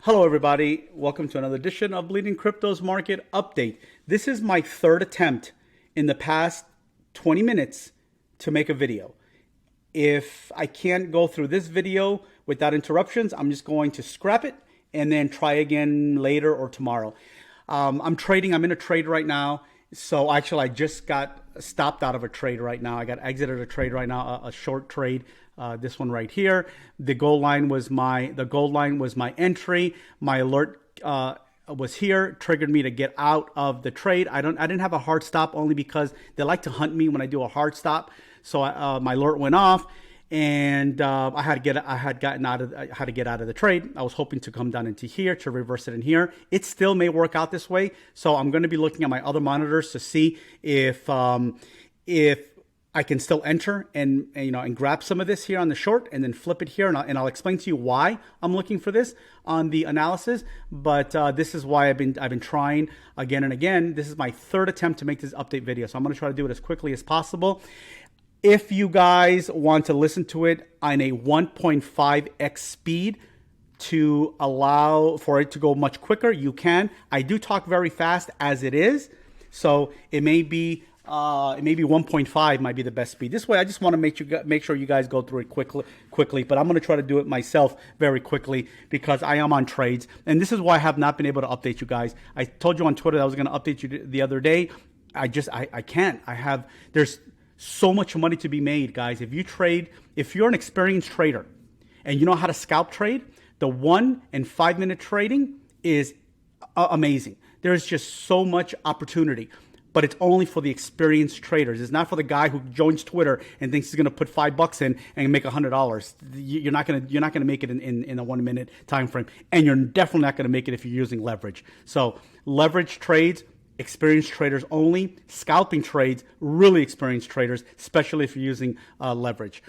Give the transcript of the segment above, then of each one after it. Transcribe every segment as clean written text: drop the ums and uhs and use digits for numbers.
Hello everybody, welcome to another edition of Bleeding Crypto's Market Update. This is my third attempt in the past 20 minutes to make a video. If I can't go through this video without interruptions, I'm just going to scrap it and then try again later or tomorrow. I'm in a trade right now. So actually I just got stopped out of a trade right now. I got exited a trade right now, a short trade. This one right here. The gold line was my entry. My alert was here, triggered me to get out of the trade. I didn't have a hard stop only because they like to hunt me when I do a hard stop. So my alert went off, and I had to get out of the trade. I was hoping to come down into here to reverse it in here. It still may work out this way. So I'm going to be looking at my other monitors to see if I can still enter and grab some of this here on the short and then flip it here. And I'll explain to you why I'm looking for this on the analysis. But this is why I've been trying again and again. This is my third attempt to make this update video. So I'm going to try to do it as quickly as possible. If you guys want to listen to it on a 1.5x speed to allow for it to go much quicker, you can. I do talk very fast as it is. So it may be 1.5 might be the best speed. This way, I just want to make sure you guys go through it quickly. But I'm going to try to do it myself very quickly because I am on trades, and this is why I have not been able to update you guys. I told you on Twitter that I was going to update you the other day. I can't. There's so much money to be made, guys. If you're an experienced trader and you know how to scalp trade, the 1 and 5 minute trading is amazing. There's just so much opportunity. But it's only for the experienced traders. It's not for the guy who joins Twitter and thinks he's going to put $5 in and make $100. You're not going to make it in a 1 minute time frame, and you're definitely not going to make it if you're using leverage. So leverage trades, experienced traders only. Scalping trades, really experienced traders, especially if you're using leverage.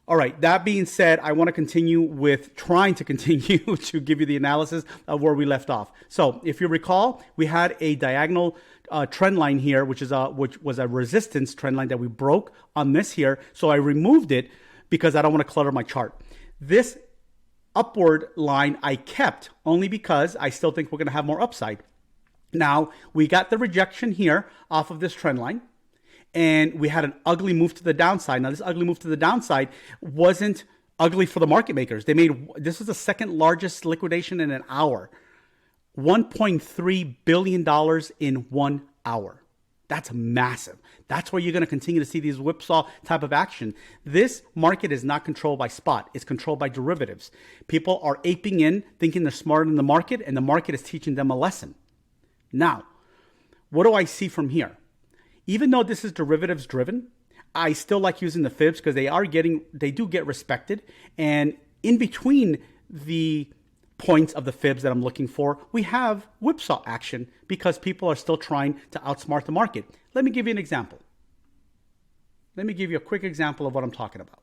All right, that being said, I want to trying to continue to give you the analysis of where we left off. So if you recall, we had a diagonal trend line here, which was a resistance trend line that we broke on this here. So I removed it because I don't want to clutter my chart. This upward line I kept only because I still think we're going to have more upside. Now, we got the rejection here off of this trend line, and we had an ugly move to the downside. Now, this ugly move to the downside wasn't ugly for the market makers. This was the second largest liquidation in an hour. $1.3 billion in 1 hour. That's massive. That's where you're going to continue to see these whipsaw type of action. This market is not controlled by spot. It's controlled by derivatives. People are aping in, thinking they're smarter than the market, and the market is teaching them a lesson. Now, what do I see from here? Even though this is derivatives driven, I still like using the fibs because they do get respected. And in between the points of the fibs that I'm looking for, we have whipsaw action because people are still trying to outsmart the market. Let me give you an example. Let me give you a quick example of what I'm talking about.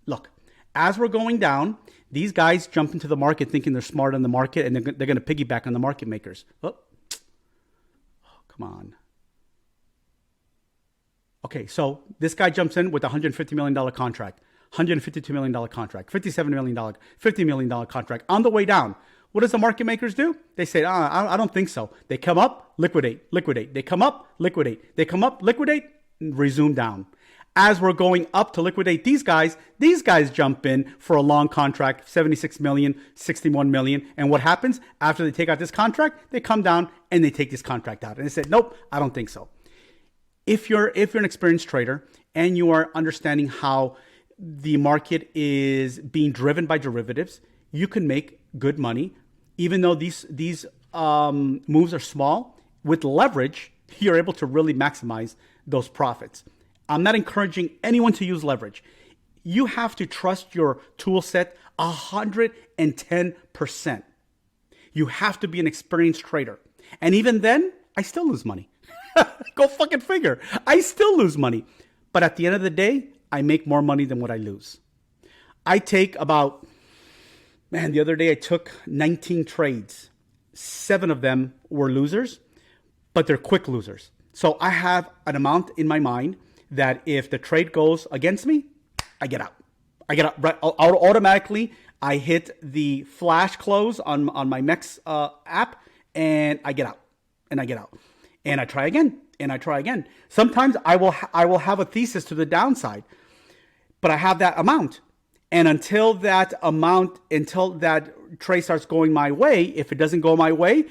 Look, as we're going down, these guys jump into the market thinking they're smarter than the market, and they're going to piggyback on the market makers. Oh, come on. Okay, so this guy jumps in with a $150 million contract. $152 million contract, $57 million, $50 million contract. On the way down, what does the market makers do? They say, I don't think so. They come up, liquidate, liquidate. They come up, liquidate. They come up, liquidate, resume down. As we're going up to liquidate these guys jump in for a long contract, 76 million, 61 million. And what happens? After they take out this contract, they come down and they take this contract out. And they say, nope, I don't think so. If you're an experienced trader and you are understanding how the market is being driven by derivatives, you can make good money. Even though these moves are small, with leverage, you're able to really maximize those profits. I'm not encouraging anyone to use leverage. You have to trust your tool set 110%. You have to be an experienced trader. And even then, I still lose money. Go fucking figure. I still lose money. But at the end of the day, I make more money than what I lose. I take about, the other day I took 19 trades. 7 of them were losers, but they're quick losers. So I have an amount in my mind that if the trade goes against me, I get out. Right, automatically. I hit the flash close on my Mex app, and I get out, and I get out, and I try again, and I try again. Sometimes I will have a thesis to the downside, but I have that amount, and until that trade starts going my way, if it doesn't go my way,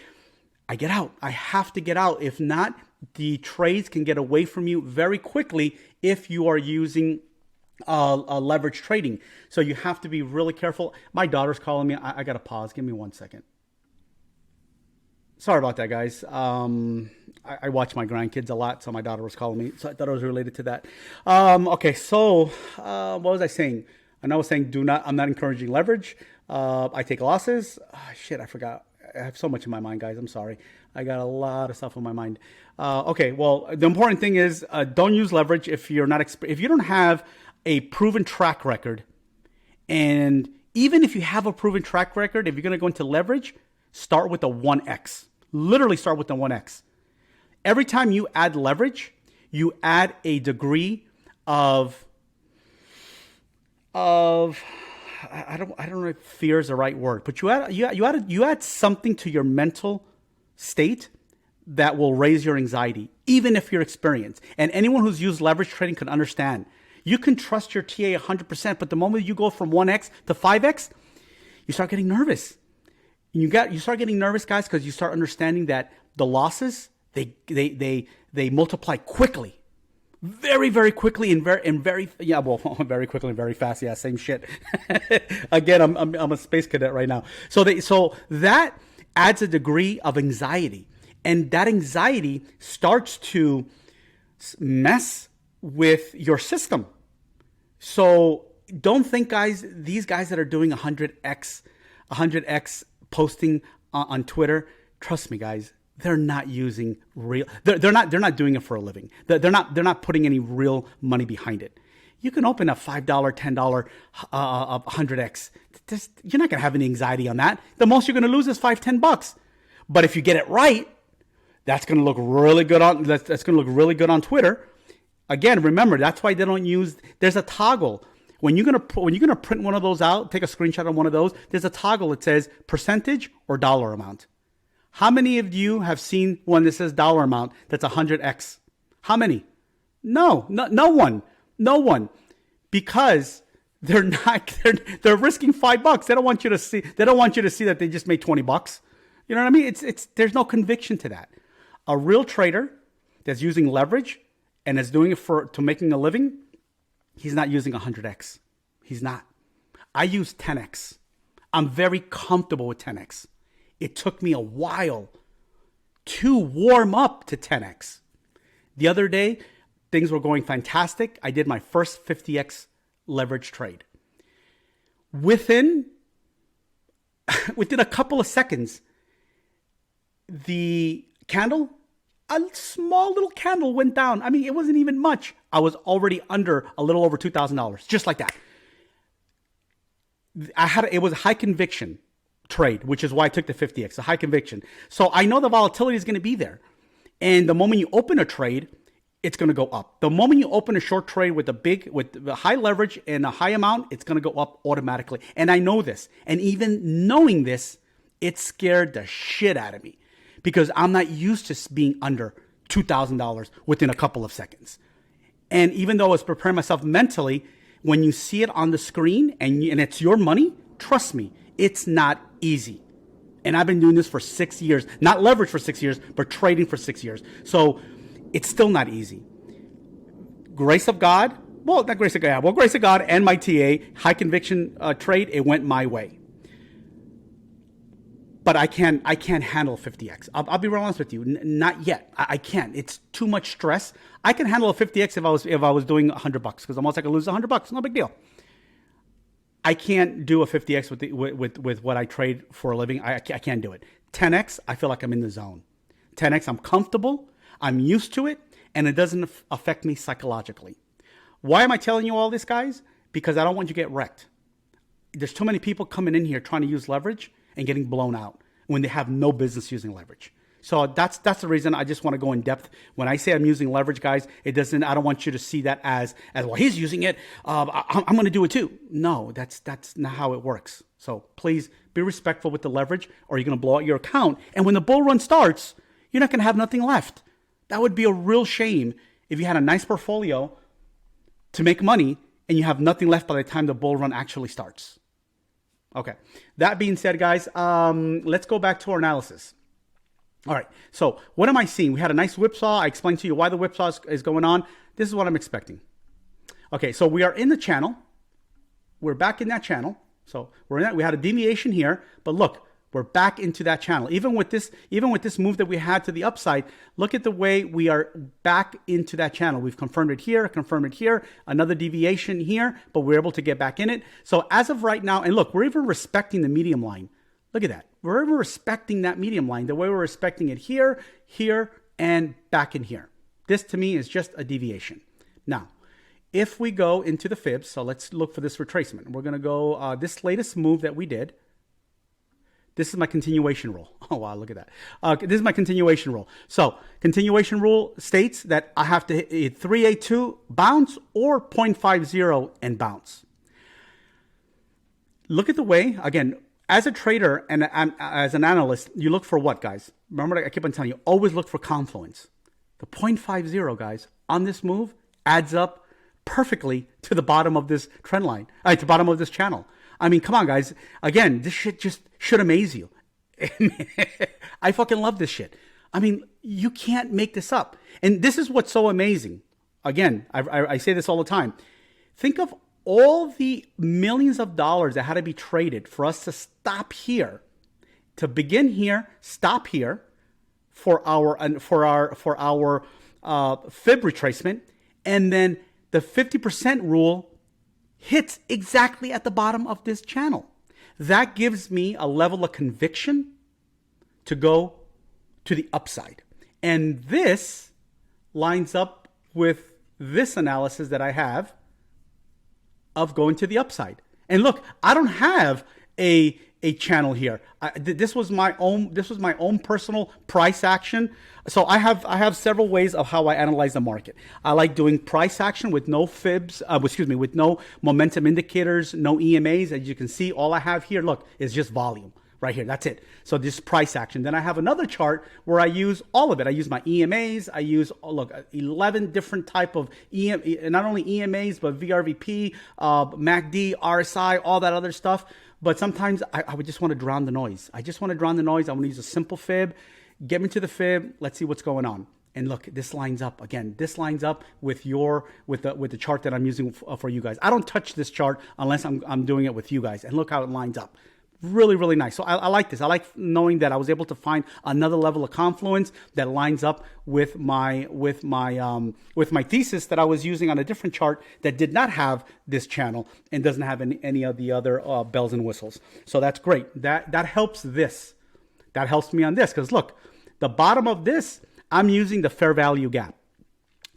I get out. I have to get out. If not, the trades can get away from you very quickly if you are using leverage trading. So you have to be really careful. My daughter's calling me. I got to pause. Give me 1 second. Sorry about that, guys. I watch my grandkids a lot, so my daughter was calling me. So I thought it was related to that. Okay, so what was I saying? And I was saying, I'm not encouraging leverage. I take losses. Shit, I forgot. I have so much in my mind, guys. I'm sorry. I got a lot of stuff on my mind. Okay, well, the important thing is don't use leverage if you don't have a proven track record. And even if you have a proven track record, if you're going to go into leverage, start with a 1x. Literally start with the 1x. Every time you add leverage, you add a degree of I don't know if fear is the right word, but you add something to your mental state that will raise your anxiety, even if you're experienced. And anyone who's used leverage trading can understand. You can trust your TA 100%, but the moment you go from 1x to 5x, you start getting nervous. You start getting nervous, guys, because you start understanding that the losses they multiply quickly. Very, very quickly and very very quickly and very fast. Yeah, same shit. Again, I'm a space cadet right now. So that adds a degree of anxiety, and that anxiety starts to mess with your system. So don't think, guys, these guys that are doing 100x posting on Twitter, trust me, guys, they're not using real. They're not doing it for a living. They're not putting any real money behind it. You can open a $5, $10, 100x. You're not gonna have any anxiety on that. The most you're gonna lose is $5, $10. But if you get it right, that's gonna look really good on. That's gonna look really good on Twitter. Again, remember, that's why they don't use. There's a toggle. When you're gonna print one of those out, take a screenshot of one of those. There's a toggle that says percentage or dollar amount. How many of you have seen one that says dollar amount that's 100x? How many? No one. Because they're risking $5. They don't want you to see that they just made $20. You know what I mean? There's no conviction to that. A real trader that's using leverage and is doing it to making a living, he's not using 100x. He's not. I use 10x. I'm very comfortable with 10x. It took me a while to warm up to 10x. The other day, things were going fantastic. I did my first 50x leverage trade. Within a couple of seconds, the candle, a small little candle went down. I mean, it wasn't even much. I was already under a little over $2,000, just like that. It was a high conviction trade, which is why I took the 50x, a high conviction. So I know the volatility is going to be there. And the moment you open a trade, it's going to go up. The moment you open a short trade with the high leverage and a high amount, it's going to go up automatically. And I know this. And even knowing this, it scared the shit out of me because I'm not used to being under $2,000 within a couple of seconds. And even though I was preparing myself mentally, when you see it on the screen and it's your money, trust me, it's not easy. And I've been doing this for 6 years, not leverage for 6 years, but trading for 6 years. So it's still not easy. Grace of God, grace of God and my TA, high conviction trade, it went my way. But I can't handle 50x. I'll be real honest with you. Not yet. I can't. It's too much stress. I can handle a 50x if I was doing $100 because almost I could lose $100. No big deal. I can't do a 50x with what I trade for a living. I can't do it. 10x, I feel like I'm in the zone. 10x, I'm comfortable. I'm used to it, and it doesn't affect me psychologically. Why am I telling you all this, guys? Because I don't want you to get wrecked. There's too many people coming in here trying to use leverage and getting blown out when they have no business using leverage. So that's the reason I just want to go in depth. When I say I'm using leverage, guys, it doesn't. I don't want you to see that as well. He's using it. I'm going to do it too. No, that's not how it works. So please be respectful with the leverage, or you're going to blow out your account. And when the bull run starts, you're not going to have nothing left. That would be a real shame if you had a nice portfolio to make money and you have nothing left by the time the bull run actually starts. Okay. That being said, guys, let's go back to our analysis. All right. So what am I seeing? We had a nice whipsaw. I explained to you why the whipsaw is going on. This is what I'm expecting. Okay. So we are in the channel. We're back in that channel. So we're in that. We had a deviation here, but look, we're back into that channel. Even with this move that we had to the upside, look at the way we are back into that channel. We've confirmed it here, another deviation here, but we're able to get back in it. So as of right now, and look, we're even respecting the medium line. Look at that. We're even respecting that medium line the way we're respecting it here, here, and back in here. This to me is just a deviation. Now, if we go into the fibs, so let's look for this retracement. We're going to go this latest move that we did. This is my continuation rule. Oh, wow, look at that. This is my continuation rule. So continuation rule states that I have to hit 382 bounce or 0.50 and bounce. Look at the way, again, as a trader and as an analyst, you look for what, guys? Remember, I keep on telling you, always look for confluence. The 0.50, guys, on this move adds up perfectly to the bottom of this trend line, to the bottom of this channel. I mean, come on, guys. Again, this shit just should amaze you. I fucking love this shit. I mean, you can't make this up. And this is what's so amazing. Again, I say this all the time. Think of all the millions of dollars that had to be traded for us to stop here, to begin here, stop here for our fib retracement, and then the 50% rule hits exactly at the bottom of this channel. That gives me a level of conviction to go to the upside. And this lines up with this analysis that I have of going to the upside. And look, I don't have a channel here. This was my own personal price action. So I have several ways of how I analyze the market. I like doing price action with no fibs, with no momentum indicators, no EMAs. As you can see, all I have here, look, is just volume right here. That's it. So this price action. Then I have another chart where I use all of it. I use my EMAs. I use, 11 different type of not only EMAs, but VRVP, MACD, RSI, all that other stuff. But sometimes I would just want to drown the noise. I just want to drown the noise. I want to use a simple fib. Get me to the fib. Let's see what's going on. And look, this lines up again. This lines up with the chart that I'm using for you guys. I don't touch this chart unless I'm doing it with you guys. And look how it lines up. Really, really nice. So I like this. I like knowing that I was able to find another level of confluence that lines up with my thesis that I was using on a different chart that did not have this channel and doesn't have any of the other bells and whistles. So that's great. That helps this. That helps me on this because look, the bottom of this, I'm using the fair value gap.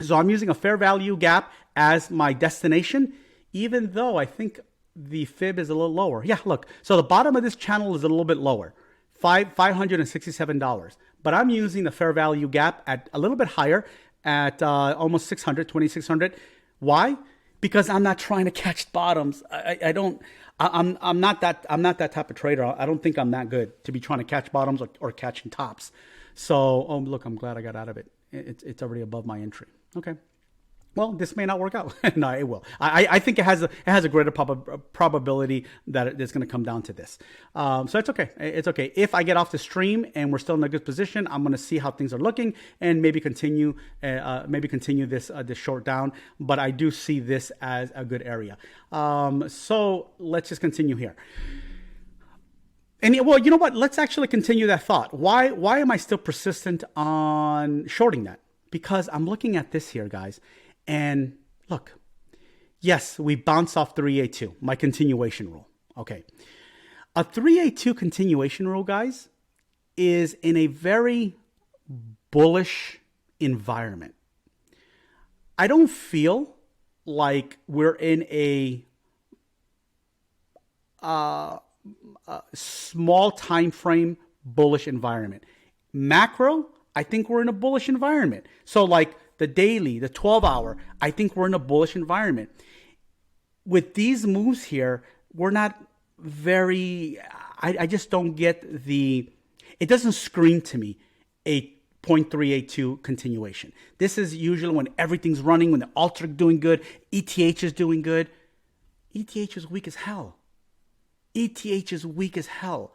So I'm using a fair value gap as my destination, even though I think the fib is a little lower. Yeah, look. So the bottom of this channel is a little bit lower, $567. But I'm using the fair value gap at a little bit higher at almost 600, 2,600. Why? Because I'm not trying to catch bottoms. I'm not that type of trader. I don't think I'm that good to be trying to catch bottoms or catching tops. So, look, I'm glad I got out of it. It's already above my entry. Okay. Well, this may not work out. No, it will. I think it has a greater probability that it's going to come down to this. So it's okay. It's okay. If I get off the stream and we're still in a good position, I'm going to see how things are looking and maybe continue this short down. But I do see this as a good area. So let's just continue here. And well, you know what? Let's actually continue that thought. Why am I still persistent on shorting that? Because I'm looking at this here, guys. And look, yes, we bounce off 382, my continuation rule. Okay. A 382 continuation rule, guys, is in a very bullish environment. I don't feel like we're in a small time frame bullish environment. Macro, I think we're in a bullish environment. So like the daily, the 12-hour, I think we're in a bullish environment. With these moves here, we're not very, I just don't get it doesn't scream to me a 0.382 continuation. This is usually when everything's running, when the alts are doing good, ETH is doing good. ETH is weak as hell. ETH is weak as hell.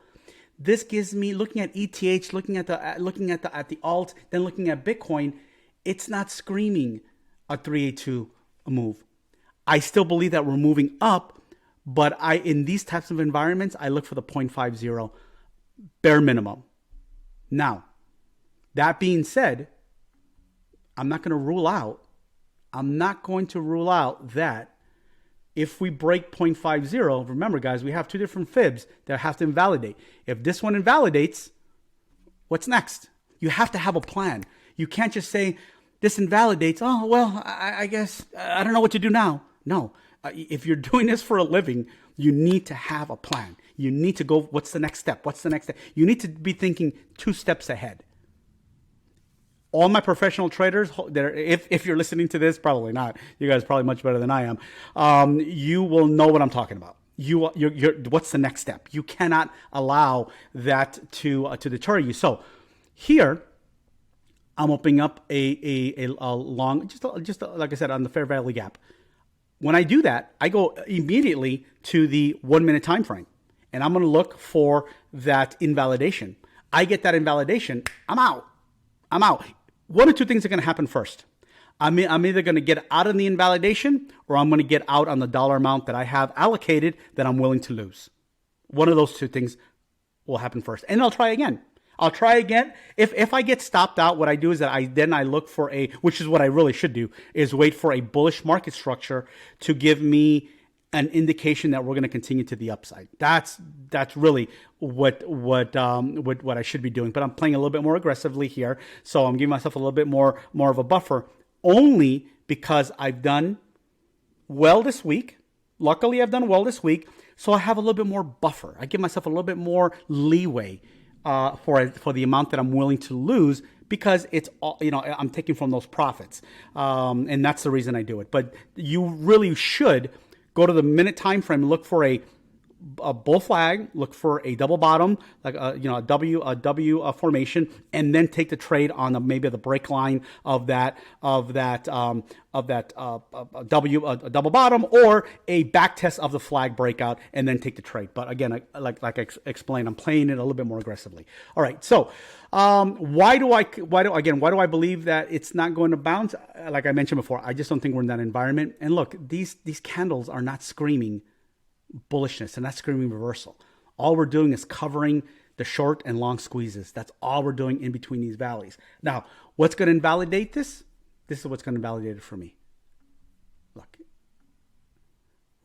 This gives me, looking at ETH, looking at the alt, then looking at Bitcoin, it's not screaming a 382 move. I still believe that we're moving up, but in these types of environments, I look for the 0.50 bare minimum. Now, that being said, I'm not going to rule out that if we break 0.50, remember guys, we have two different fibs that have to invalidate. If this one invalidates, what's next? You have to have a plan. You can't just say, this invalidates, oh, well, I guess, I don't know what to do now. No, if you're doing this for a living, you need to have a plan. You need to go, what's the next step? What's the next step? You need to be thinking 2 steps ahead. All my professional traders, if you're listening to this, probably not. You guys are probably much better than I am. You will know what I'm talking about. What's the next step? You cannot allow that to deter you. So here, I'm opening up a long, just like I said, on the fair value gap. When I do that, I go immediately to the 1 minute time frame, and I'm going to look for that invalidation. I get that invalidation, I'm out. One or two things are going to happen first. I'm either going to get out of the invalidation, or I'm going to get out on the dollar amount that I have allocated that I'm willing to lose. One of those two things will happen first, and I'll try again. If I get stopped out, what I do is that I look for which is what I really should do, is wait for a bullish market structure to give me an indication that we're going to continue to the upside. That's really what I should be doing. But I'm playing a little bit more aggressively here, so I'm giving myself a little bit more of a buffer, only because I've done well this week. Luckily, I've done well this week, so I have a little bit more buffer. I give myself a little bit more leeway for the amount that I'm willing to lose, because it's all, I'm taking from those profits, and that's the reason I do it. But you really should go to the minute time frame, look for a bull flag, look for a double bottom, like a W formation, and then take the trade on maybe the break line of that double bottom, or a back test of the flag breakout, and then take the trade. But again, like I explained, I'm playing it a little bit more aggressively. All right, so why do I believe that it's not going to bounce? Like I mentioned before, I just don't think we're in that environment. And look, these candles are not screaming bullishness, and that's screaming reversal. All we're doing is covering the short and long squeezes. That's all we're doing in between these valleys. Now, what's going to invalidate this? This is what's going to invalidate it for me. Look,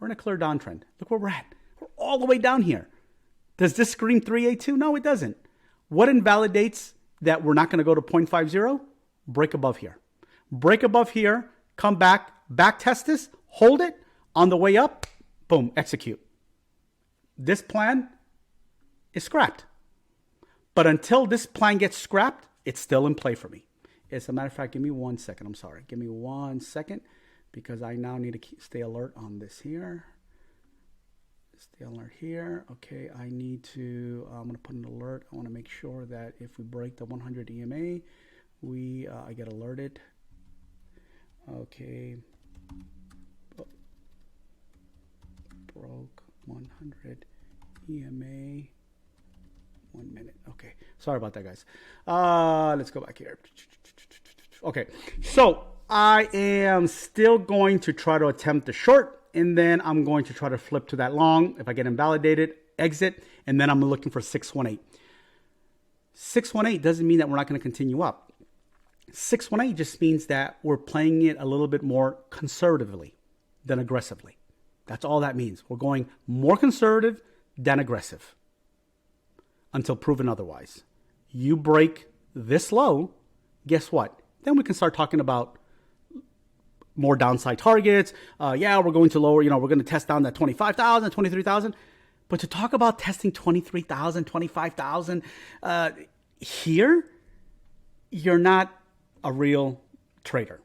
we're in a clear downtrend. Look where we're at. We're all the way down here. Does this scream 382? No, it doesn't. What invalidates that we're not going to go to 0.50? Break above here. Break above here, come back test this, hold it, on the way up, boom, execute. This plan is scrapped. But until this plan gets scrapped, it's still in play for me. As a matter of fact, give me 1 second. I'm sorry. Give me 1 second, because I now need to stay alert on this here. Stay alert here. Okay, I need to, I'm going to put an alert. I want to make sure that if we break the 100 EMA, I get alerted. Okay. Broke 100 EMA. 1 minute. Okay. Sorry about that, guys. Let's go back here. Okay. So I am still going to try to attempt the short, and then I'm going to try to flip to that long. If I get invalidated, exit, and then I'm looking for 618. 618 doesn't mean that we're not going to continue up. 618 just means that we're playing it a little bit more conservatively than aggressively. That's all that means. We're going more conservative than aggressive until proven otherwise. You break this low, guess what? Then we can start talking about more downside targets. We're going to lower, we're going to test down that 25,000, 23,000. But to talk about testing 23,000, 25,000 here, you're not a real trader.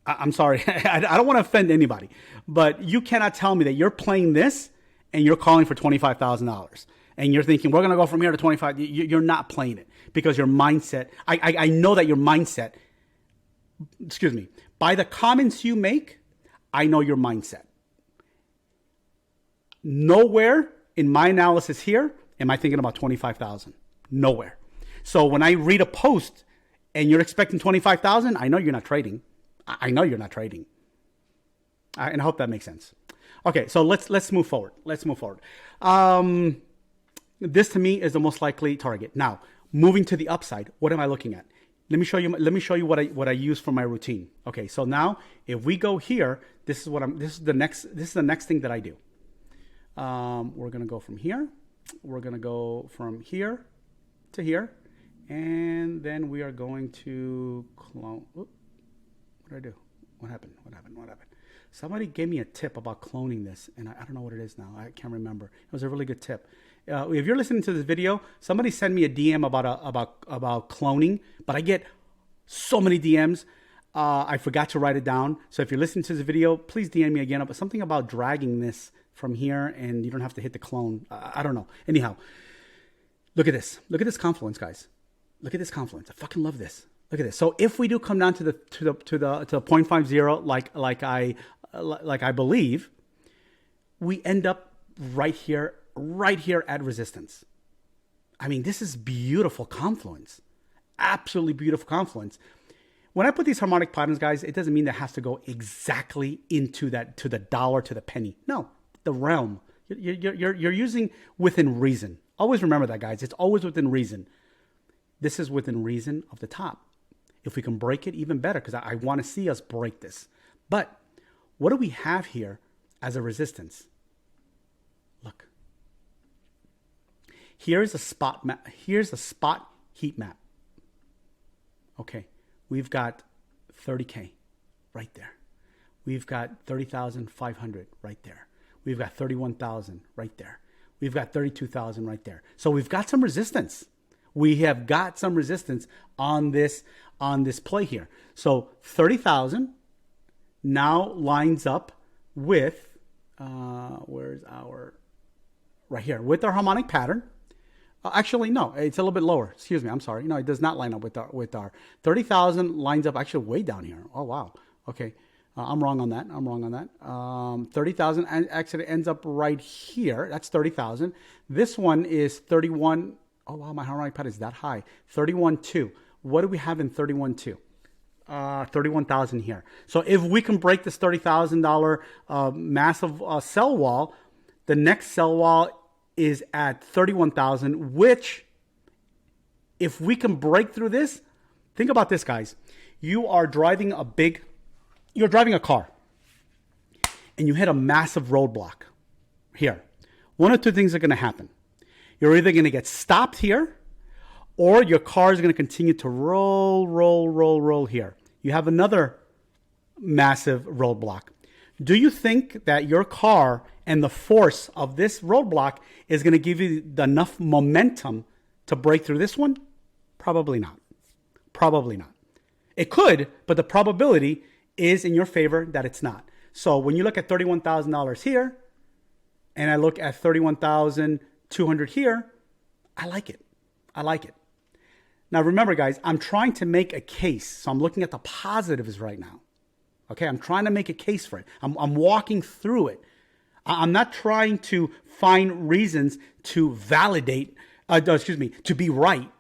I'm sorry. I don't want to offend anybody, but you cannot tell me that you're playing this and you're calling for $25,000 and you're thinking, we're going to go from here to 25. You're not playing it because your mindset, I know that your mindset, excuse me, by the comments you make, I know your mindset. Nowhere in my analysis here am I thinking about 25,000. Nowhere. So when I read a post and you're expecting 25,000, I know you're not trading. I know you're not trading. And I hope that makes sense. Okay, so let's move forward. Let's move forward. This to me is the most likely target. Now, moving to the upside, what am I looking at? Let me show you what I use for my routine. Okay, so now if we go here, this is the next thing that I do. We're gonna go from here. We're gonna go from here to here, and then we are going to clone. What did I do? What happened? Somebody gave me a tip about cloning this, and I don't know what it is now. I can't remember. It was a really good tip. If you're listening to this video, somebody sent me a DM about cloning, but I get so many DMs. I forgot to write it down. So if you're listening to this video, please DM me again. But something about dragging this from here, and you don't have to hit the clone. I don't know. Anyhow, look at this. Look at this confluence, guys. Look at this confluence. I fucking love this. Look at this. So if we do come down to the 0.50, like I believe, we end up right here at resistance. I mean, this is beautiful confluence. Absolutely beautiful confluence. When I put these harmonic patterns, guys, it doesn't mean that it has to go exactly into that, to the dollar, to the penny. No, the realm. You're using within reason. Always remember that, guys. It's always within reason. This is within reason of the top. If we can break it, even better, because I want to see us break this. But what do we have here as a resistance? Look. Here's a spot map. Here's a spot heat map. Okay. We've got 30K right there. We've got 30,500 right there. We've got 31,000 right there. We've got 32,000 right there. So we've got some resistance. We have got some resistance on this play here. So 30,000 now lines up with, where's our, right here, with our harmonic pattern. Actually, no, it's a little bit lower. Excuse me, I'm sorry. No, it does not line up with our 30,000 lines up actually way down here. Oh, wow. Okay, I'm wrong on that. 30,000 actually ends up right here. That's 30,000. This one is 31. Oh, wow, my harmonic pattern is that high. 31.2. What do we have in 31.2? 31,000 here. So if we can break this $30,000 massive sell wall, the next sell wall is at 31,000, which if we can break through this, think about this, guys. You're driving a car and you hit a massive roadblock here. One of two things are going to happen. You're either going to get stopped here or your car is going to continue to roll here. You have another massive roadblock. Do you think that your car and the force of this roadblock is going to give you enough momentum to break through this one? Probably not. Probably not. It could, but the probability is in your favor that it's not. So when you look at $31,000 here, and I look at 31,200 here, I like it. I like it. Now remember, guys, I'm trying to make a case. So I'm looking at the positives right now. Okay, I'm trying to make a case for it. I'm walking through it. I'm not trying to find reasons to validate, to be right.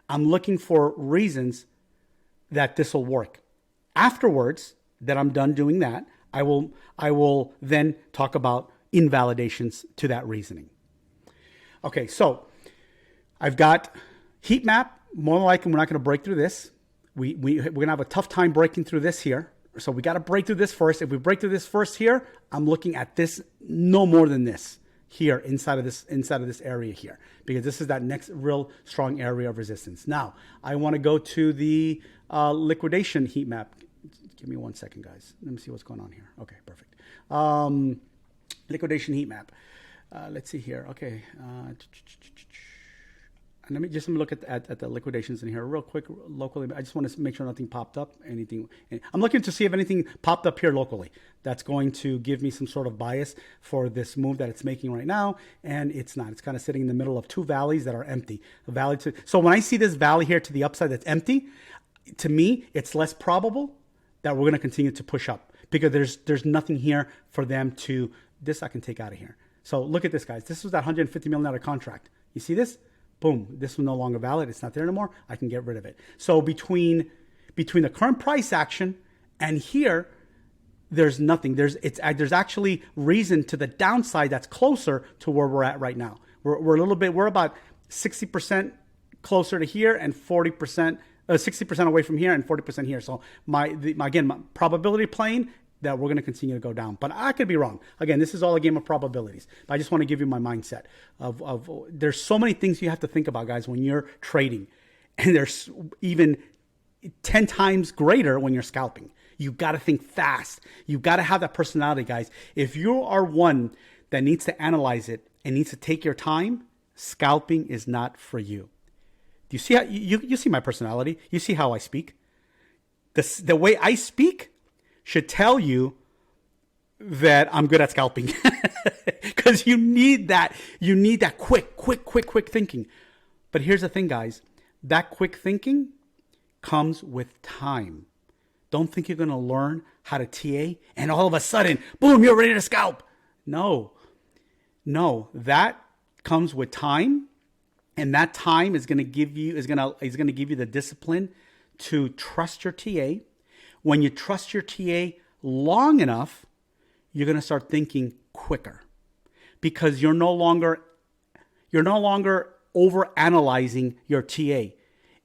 I'm looking for reasons that this will work. Afterwards, that I'm done doing that, I will then talk about invalidations to that reasoning. Okay, so I've got heat map. More than likely, we're not going to break through this. We're going to have a tough time breaking through this here. So we got to break through this first. If we break through this first here, I'm looking at this no more than this here inside of this area here, because this is that next real strong area of resistance. Now I want to go to the liquidation heat map. Give me 1 second, guys. Let me see what's going on here. Okay, perfect. Liquidation heat map. Let's see here. Okay. And let me look at the liquidations in here real quick locally. I just want to make sure nothing popped up. I'm looking to see if anything popped up here locally that's going to give me some sort of bias for this move that it's making right now. And it's not. It's kind of sitting in the middle of two valleys that are empty. So when I see this valley here to the upside that's empty, to me, it's less probable that we're going to continue to push up because there's nothing here for them to. This I can take out of here. So look at this, guys. This was that $150 million contract. You see this? Boom, this was no longer valid. It's not there anymore. I can get rid of it. So between the current price action and here, there's nothing. There's actually reason to the downside that's closer to where we're at right now. We're about 60% closer to here and 40%, 60% away from here and 40% here. So my probability plane that we're going to continue to go down. But I could be wrong. Again, this is all a game of probabilities. But I just want to give you my mindset of there's so many things you have to think about, guys, when you're trading. And there's even 10 times greater when you're scalping. You got to think fast. You got to have that personality, guys. If you are one that needs to analyze it and needs to take your time, scalping is not for you. Do you see how you see my personality? You see how I speak? The way I speak should tell you that I'm good at scalping because you need that quick thinking. But here's the thing, guys, that quick thinking comes with time. Don't think you're going to learn how to TA and all of a sudden, boom, you're ready to scalp. No, that comes with time, and that time is going to give you the discipline to trust your TA. When you trust your TA long enough, you're going to start thinking quicker because you're no longer over-analyzing your TA.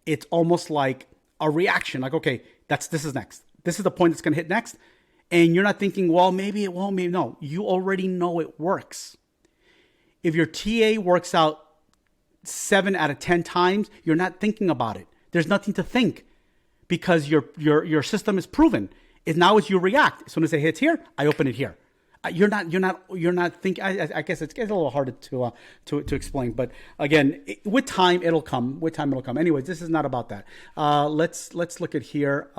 It's almost like a reaction. Like, okay, this is next. This is the point that's going to hit next. And you're not thinking, well, maybe it won't. Maybe no. You already know it works. If your TA works out 7 out of 10 times, you're not thinking about it. There's nothing to think. Because your system is proven. Now as you react, as soon as it hits here, I open it here. You're not thinking. I guess it's a little harder to explain. But again, with time it'll come. Anyways, this is not about that. Let's look at here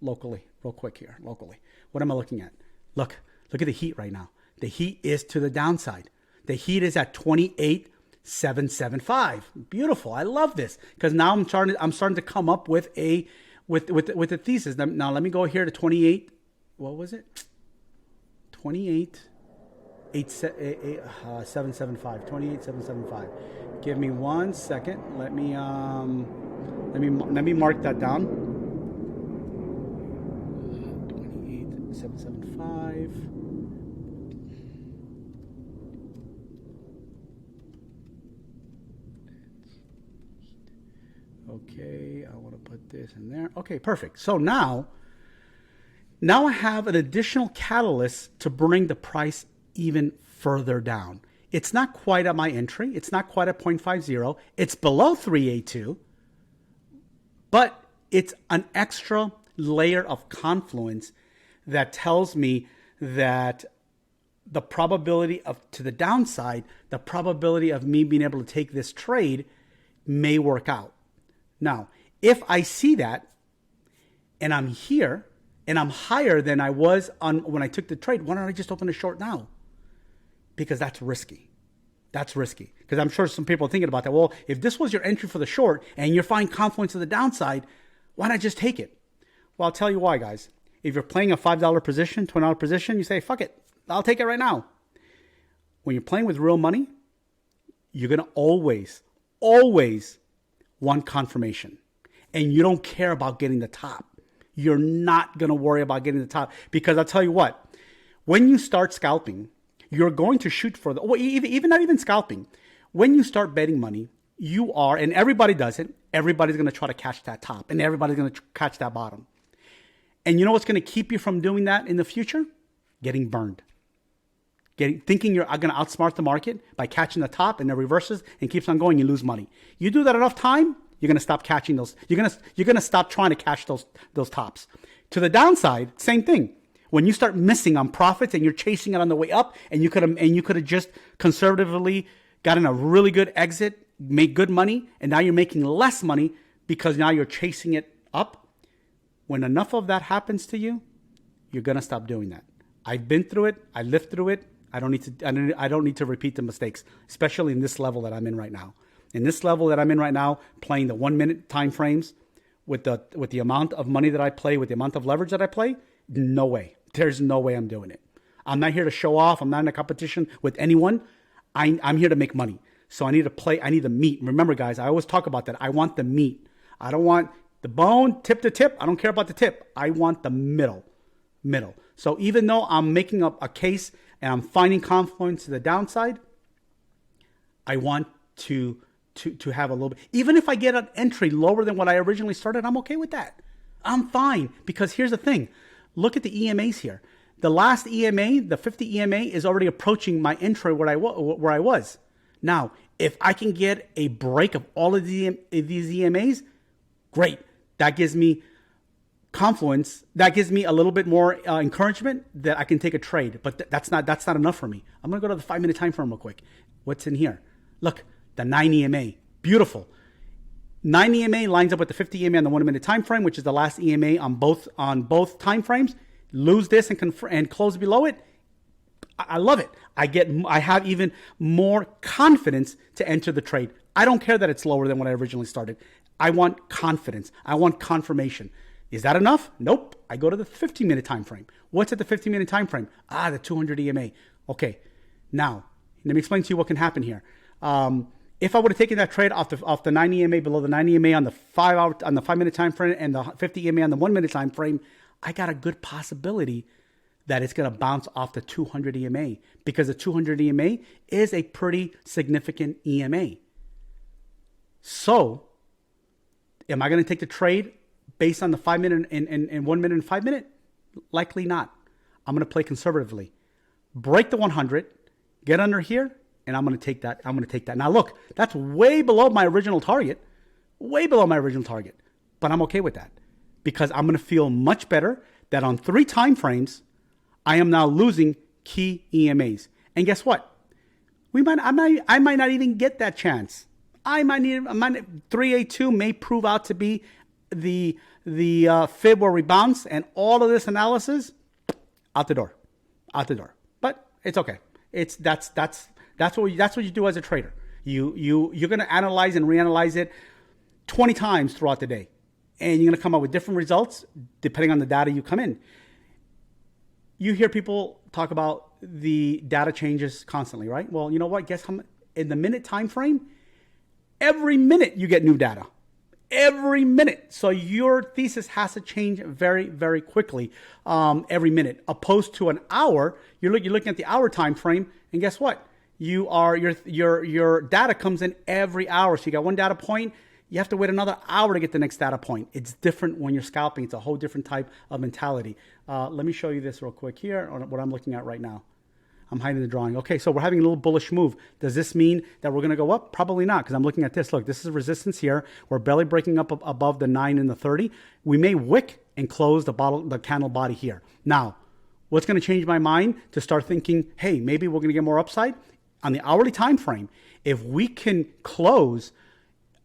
locally, real quick here. Locally, what am I looking at? Look at the heat right now. The heat is to the downside. The heat is at 28,775. Beautiful. I love this because now I'm starting to come up with a thesis. Now let me go here to 28. What was it? 28,775. 28,775. Give me 1 second. Let me mark that down. 28,775. Okay, I want to put this in there. Okay, perfect. So now I have an additional catalyst to bring the price even further down. It's not quite at my entry. It's not quite at 0.50. It's below 382, but it's an extra layer of confluence that tells me that the probability to the downside, the probability of me being able to take this trade may work out. Now, if I see that and I'm here and I'm higher than I was when I took the trade, why don't I just open a short now? Because that's risky. That's risky. Because I'm sure some people are thinking about that. Well, if this was your entry for the short and you're finding confluence to the downside, why not just take it? Well, I'll tell you why, guys. If you're playing a $5 position, $20 position, you say, fuck it, I'll take it right now. When you're playing with real money, you're going to always want confirmation. And you don't care about getting the top. You're not going to worry about getting the top. Because I'll tell you what, when you start scalping, you're going to shoot for even not even scalping. When you start betting money, you are, and everybody does it, everybody's going to try to catch that top. And everybody's going to catch that bottom. And you know what's going to keep you from doing that in the future? Getting burned. Thinking you're going to outsmart the market by catching the top and it reverses and keeps on going, you lose money. You do that enough time, you're going to stop catching those. You're going to stop trying to catch those tops. To the downside, same thing. When you start missing on profits and you're chasing it on the way up, and you could have just conservatively gotten a really good exit, make good money, and now you're making less money because now you're chasing it up. When enough of that happens to you, you're going to stop doing that. I've been through it. I lived through it. I don't need to repeat the mistakes, especially in this level that I'm in right now. In this level that I'm in right now, playing the 1 minute time frames with the amount of money that I play, with the amount of leverage that I play, no way. There's no way I'm doing it. I'm not here to show off. I'm not in a competition with anyone. I'm here to make money. So I need to play. I need the meat. Remember, guys, I always talk about that. I want the meat. I don't want the bone, tip to tip. I don't care about the tip. I want the middle. So even though I'm making up a case and I'm finding confluence to the downside, I want to have a little bit. Even if I get an entry lower than what I originally started, I'm okay with that. I'm fine, because here's the thing. Look at the EMAs here. The last EMA, the 50 EMA, is already approaching my entry where I was. Now, if I can get a break of all of these EMAs, great. That gives me confluence. That gives me a little bit more encouragement that I can take a trade. But that's not enough for me. I'm going to go to the 5 minute time frame real quick. What's in here? Look, the 9 EMA. Beautiful. 9 EMA lines up with the 50 EMA on the 1 minute time frame, which is the last EMA on both time frames. Lose this and close below it. I love it. I have even more confidence to enter the trade. I don't care that it's lower than when I originally started. I want confidence. I want confirmation. Is that enough? Nope. I go to the 15-minute time frame. What's at the 15-minute time frame? The 200 EMA. Okay. Now, let me explain to you what can happen here. If I would have taken that trade off the 9 EMA, below the 9 EMA on the 5 minute time frame and the 50 EMA on the 1 minute time frame, I got a good possibility that it's going to bounce off the 200 EMA, because the 200 EMA is a pretty significant EMA. So, am I going to take the trade based on the 5 minute and 1 minute and 5 minute? Likely not. I'm going to play conservatively. Break the 100, get under here, and I'm going to take that. Now, look, that's way below my original target. But I'm okay with that, because I'm going to feel much better that on 3 time frames, I am now losing key EMAs. And guess what? I might not even get that chance. 382 may prove out to be the fib where we bounce, and all of this analysis out the door. But it's okay. That's what you do as a trader. You're going to analyze and reanalyze it 20 times throughout the day. And you're going to come up with different results depending on the data you come in. You hear people talk about the data changes constantly, right? Well, you know what? Guess how much in the minute time frame? Every minute you get new data. Every minute. So your thesis has to change very, very quickly every minute. Opposed to an hour, you're looking at the hour time frame, and guess what? Your data comes in every hour. So you got one data point. You have to wait another hour to get the next data point. It's different when you're scalping. It's a whole different type of mentality. Let me show you this real quick here on what I'm looking at right now. I'm hiding the drawing. Okay, so we're having a little bullish move. Does this mean that we're going to go up? Probably not, because I'm looking at this. Look, this is resistance here. We're barely breaking up above the 9 and the 30. We may wick and close the candle body here. Now, what's going to change my mind to start thinking, hey, maybe we're going to get more upside? On the hourly time frame, if we can close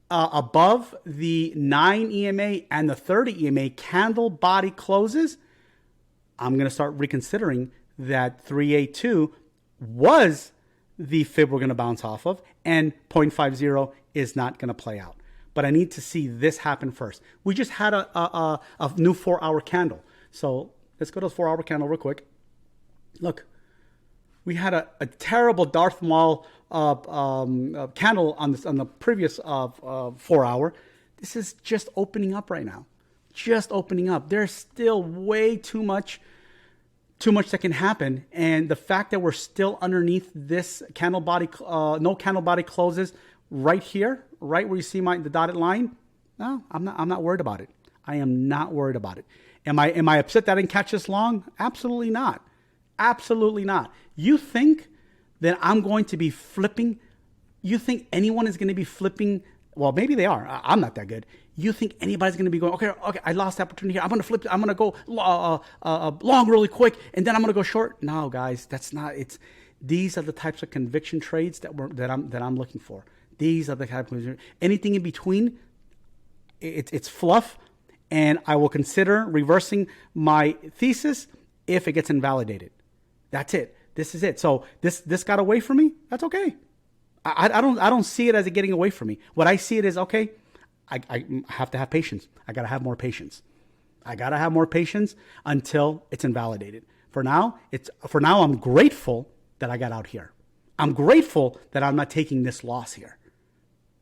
above the 9 EMA and the 30 EMA candle body closes, I'm going to start reconsidering that 382 was the fib we're going to bounce off of, and 0.50 is not going to play out. But I need to see this happen first. We just had a new 4-hour candle. So let's go to the 4-hour candle real quick. Look, we had a terrible Darth Maul candle on the previous 4-hour. This is just opening up right now. Just opening up. There's still way too much that can happen. And the fact that we're still underneath this candle body, no candle body closes right here, right where you see the dotted line. No, I'm not worried about it. I am not worried about it. Am I upset that I didn't catch this long? Absolutely not. Absolutely not. You think that I'm going to be flipping? You think anyone is going to be flipping? Well, maybe they are. I'm not that good. You think anybody's going to be going, okay, I lost the opportunity here. I'm going to flip. I'm going to go long really quick, and then I'm going to go short. No, guys, that's not. These are the types of conviction trades that I'm looking for. These are the type of, anything in between, it's fluff, and I will consider reversing my thesis if it gets invalidated. That's it. This is it. So this got away from me. That's okay. I don't see it as it getting away from me. What I see it is, okay, I have to have patience. I got to have more patience. I got to have more patience until it's invalidated. For now, I'm grateful that I got out here. I'm grateful that I'm not taking this loss here.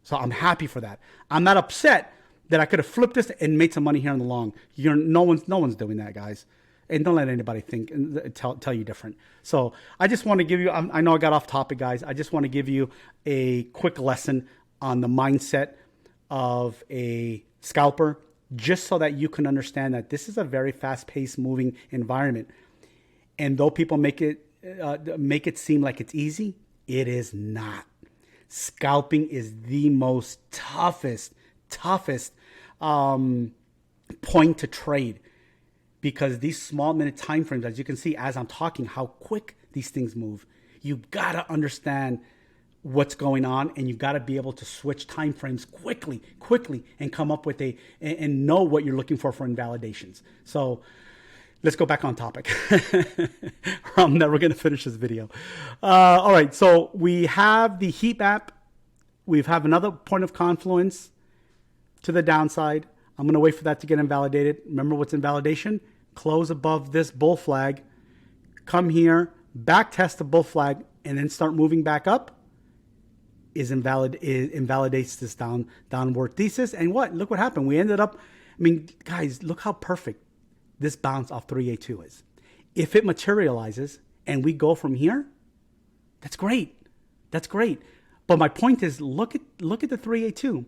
So I'm happy for that. I'm not upset that I could have flipped this and made some money here in the long. No one's doing that, guys. And don't let anybody tell you different. So I just want to give you, I know I got off topic, guys. I just want to give you a quick lesson on the mindset of a scalper, just so that you can understand that this is a very fast-paced moving environment. And though people make it seem like it's easy, it is not. Scalping is the most toughest point to trade, because these small minute time frames, as you can see as I'm talking, how quick these things move. You gotta understand what's going on, and you gotta be able to switch time frames quickly, and come up with and know what you're looking for invalidations. So let's go back on topic. I'm never gonna finish this video. All right, so we have the heat map. We have another point of confluence to the downside. I'm gonna wait for that to get invalidated. Remember what's invalidation? Close above this bull flag, come here, back test the bull flag, and then start moving back up. It invalidates this downward thesis. And look what happened. We ended up, I mean, guys, look how perfect this bounce off 382 is. If it materializes and we go from here, that's great. That's great. But my point is, look at the 382.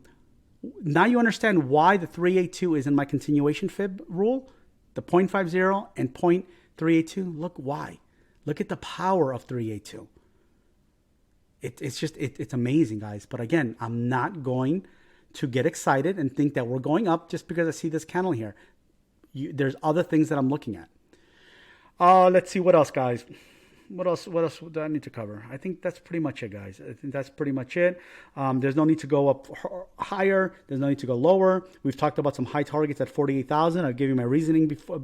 Now you understand why the 382 is in my continuation fib rule, the 0.50 and 0.382. Look why. Look at the power of 382. It's amazing, guys. But again, I'm not going to get excited and think that we're going up just because I see this candle here. There's other things that I'm looking at. Let's see what else, guys. What else do I need to cover? I think that's pretty much it, guys. I think that's pretty much it. There's no need to go up higher. There's no need to go lower. We've talked about some high targets at 48,000. I'll give you my reasoning for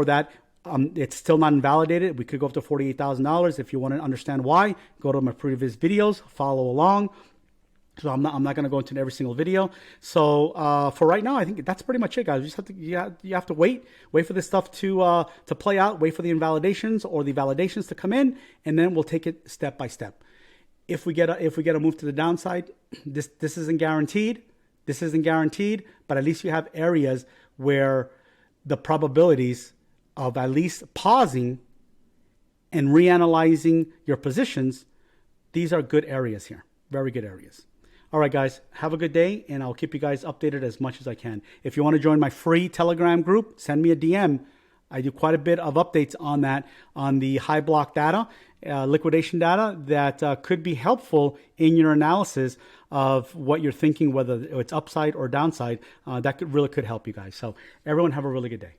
that. It's still not invalidated. We could go up to $48,000. If you want to understand why, go to my previous videos, follow along. So I'm not going to go into every single video. So for right now, I think that's pretty much it, guys. You have to wait for this stuff to play out. Wait for the invalidations or the validations to come in, and then we'll take it step by step. If we get a move to the downside, this isn't guaranteed. This isn't guaranteed, but at least you have areas where the probabilities of at least pausing and reanalyzing your positions, these are good areas here. Very good areas. All right, guys, have a good day, and I'll keep you guys updated as much as I can. If you want to join my free Telegram group, send me a DM. I do quite a bit of updates on that, on the HyBlock data, liquidation data that could be helpful in your analysis of what you're thinking, whether it's upside or downside. That really could help you guys. So everyone have a really good day.